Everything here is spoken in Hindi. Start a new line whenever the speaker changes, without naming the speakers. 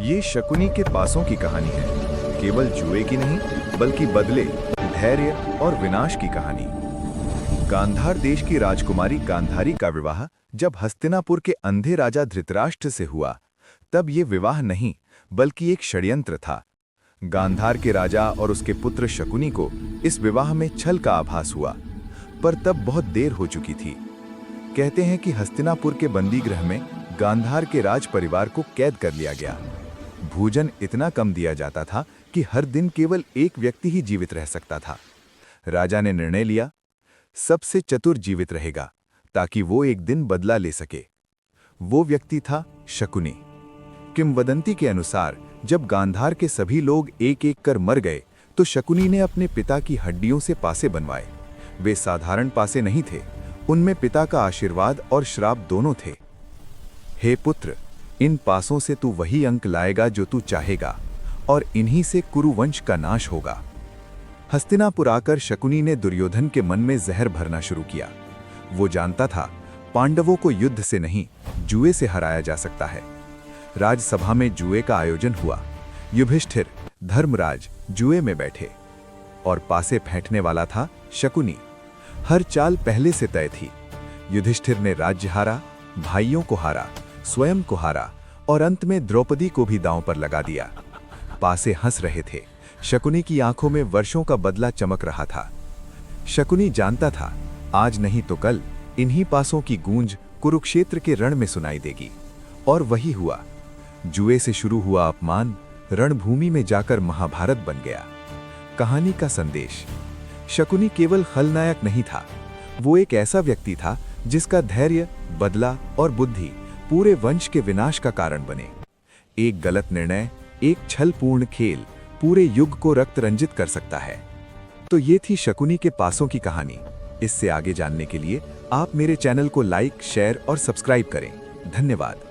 ये शकुनी के पासों की कहानी है, केवल जुए की नहीं बल्कि बदले, धैर्य और विनाश की कहानी। गांधार देश की राजकुमारी गांधारी का विवाह जब हस्तिनापुर के अंधे राजा धृतराष्ट्र से हुआ, तब ये विवाह नहीं बल्कि एक षड्यंत्र था। गांधार के राजा और उसके पुत्र शकुनी को इस विवाह में छल का आभास हुआ, पर तब बहुत देर हो चुकी थी। कहते हैं कि हस्तिनापुर के बंदीगृह में गांधार के राज परिवार को कैद कर लिया गया। भोजन इतना कम दिया जाता था कि हर दिन केवल एक व्यक्ति ही जीवित रह सकता था। राजा ने निर्णय लिया, सबसे चतुर जीवित रहेगा ताकि वो एक दिन बदला ले सके। वो व्यक्ति था शकुनी। किंवदंती के अनुसार जब गांधार के सभी लोग एक एक कर मर गए तो शकुनी ने अपने पिता की हड्डियों से पासे बनवाए। वे साधारण पासे नहीं थे, उनमें पिता का आशीर्वाद और श्राप दोनों थे। हे पुत्र, इन पासों से तू वही अंक लाएगा जो तू चाहेगा, और इन्हीं से कुरुवंश का नाश होगा। हस्तिनापुर आकर शकुनी ने दुर्योधन के मन में जहर भरना शुरू किया। वो जानता था पांडवों को युद्ध से नहीं, जुए से हराया जा सकता है। राजसभा में जुए का आयोजन हुआ। युधिष्ठिर, धर्मराज जुए में बैठे और पासे फेंटने वाला था शकुनी। हर चाल पहले से तय थी। युधिष्ठिर ने राज्य हारा, भाइयों को हारा, स्वयं को हारा और अंत में द्रौपदी को भी दांव पर लगा दिया। पासे हंस रहे थे। शकुनी की आंखों में वर्षों का बदला चमक रहा था। शकुनी जानता था आज नहीं तो कल इन्हीं पासों की गूंज कुरुक्षेत्र के रण में सुनाई देगी। और वही हुआ। जुए से शुरू हुआ अपमान रणभूमि में जाकर महाभारत बन गया। कहानी का संदेश, शकुनी केवल खलनायक नहीं था, वो एक ऐसा व्यक्ति था जिसका धैर्य, बदला और बुद्धि पूरे वंश के विनाश का कारण बने। एक गलत निर्णय, एक छलपूर्ण खेल पूरे युग को रक्त रंजित कर सकता है। तो ये थी शकुनी के पासों की कहानी। इससे आगे जानने के लिए आप मेरे चैनल को लाइक, शेयर और सब्सक्राइब करें। धन्यवाद।